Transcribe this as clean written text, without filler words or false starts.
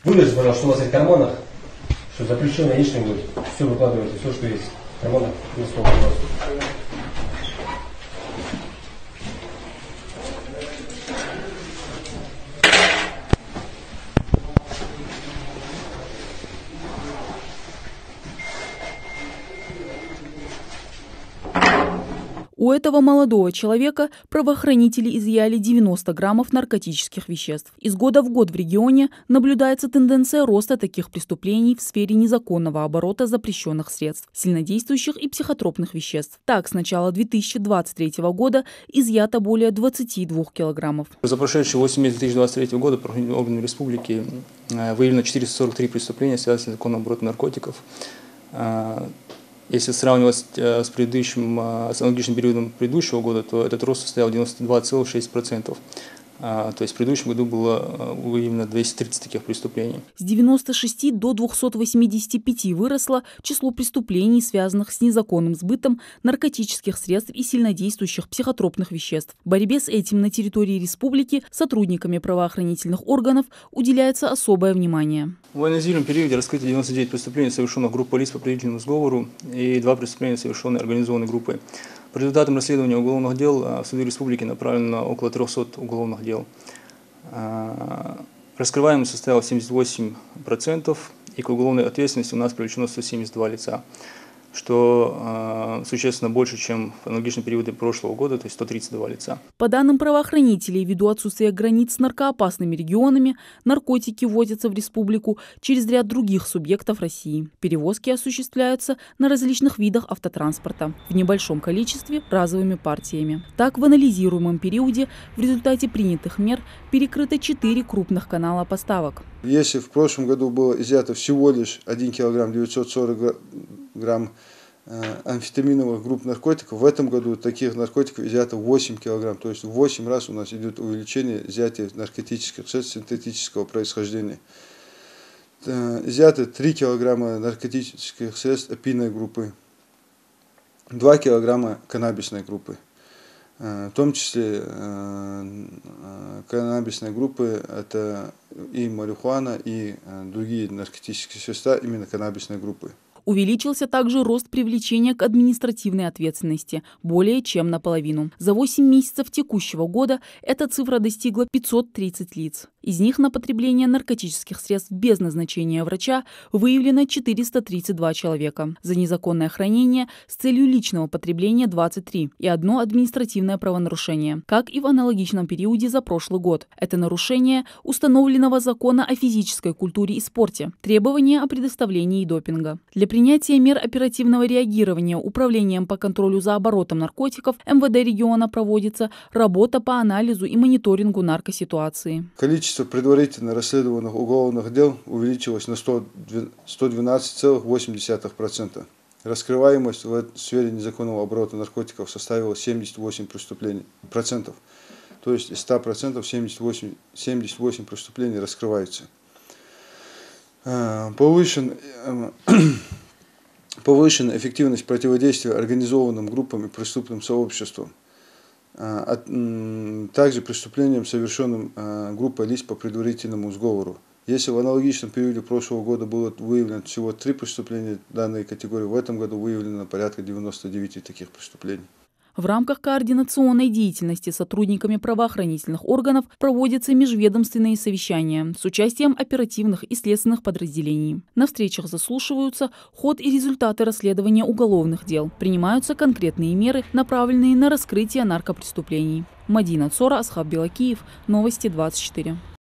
Выложите, пожалуйста, что у вас есть в карманах, что запрещенное лишнее будет. Все выкладывайте, все, что есть в карманах, на стол. У этого молодого человека правоохранители изъяли 90 граммов наркотических веществ. Из года в год в регионе наблюдается тенденция роста таких преступлений в сфере незаконного оборота запрещенных средств, сильнодействующих и психотропных веществ. Так, с начала 2023 года изъято более 22 килограммов. За прошедшие 8 месяцев 2023 года правоохранительными органами республики выявлено 443 преступления, связанные с незаконным оборотом наркотиков. Если сравнивать с аналогичным периодом предыдущего года, то этот рост составил 92,6%. То есть в предыдущем году было выявлено 230 таких преступлений. С 96 до 285 выросло число преступлений, связанных с незаконным сбытом наркотических средств и сильнодействующих психотропных веществ. Борьбе с этим на территории республики сотрудниками правоохранительных органов уделяется особое внимание. В анализируемом периоде раскрыто 99 преступлений, совершенных группой лиц по предварительному сговору, и 2 преступления, совершенные организованной группой. По результатам расследования уголовных дел в суды республики направлено около 300 уголовных дел. Раскрываемость составила 78%, и к уголовной ответственности у нас привлечено 172 лица, что существенно больше, чем в аналогичном периоде прошлого года, то есть 132 лица. По данным правоохранителей, ввиду отсутствия границ с наркоопасными регионами, наркотики ввозятся в республику через ряд других субъектов России. Перевозки осуществляются на различных видах автотранспорта, в небольшом количестве разовыми партиями. Так, в анализируемом периоде в результате принятых мер перекрыто 4 крупных канала поставок. Если в прошлом году было изъято всего лишь 1 килограмм 940 грамм амфетаминовых групп наркотиков, в этом году таких наркотиков изъято 8 килограмм. То есть в 8 раз у нас идет увеличение изъятия наркотических средств синтетического происхождения. Изъято 3 килограмма наркотических средств опийной группы, 2 килограмма каннабисной группы. В том числе каннабисные группы – это и марихуана, и другие наркотические вещества именно каннабисной группы. Увеличился также рост привлечения к административной ответственности более чем наполовину. За 8 месяцев текущего года эта цифра достигла 530 лиц. Из них на потребление наркотических средств без назначения врача выявлено 432 человека. За незаконное хранение с целью личного потребления 23 и 1 административное правонарушение, как и в аналогичном периоде за прошлый год. Это нарушение установленного закона о физической культуре и спорте, требования о предоставлении допинга. Для принятия мер оперативного реагирования Управлением по контролю за оборотом наркотиков МВД региона проводится работа по анализу и мониторингу наркоситуации. Количество предварительно расследованных уголовных дел увеличилось на 112,8%. Раскрываемость в сфере незаконного оборота наркотиков составила 78%. То есть из 100% 78 преступлений раскрываются. Повышена эффективность противодействия организованным группам и преступным сообществам, также преступлениям, совершенным группой лиц по предварительному сговору. Если в аналогичном периоде прошлого года было выявлено всего 3 преступления данной категории, в этом году выявлено порядка 99 таких преступлений. В рамках координационной деятельности сотрудниками правоохранительных органов проводятся межведомственные совещания с участием оперативных и следственных подразделений. На встречах заслушиваются ход и результаты расследования уголовных дел. Принимаются конкретные меры, направленные на раскрытие наркопреступлений. Мадина Цора, Асхаб Белакиев, Новости 24.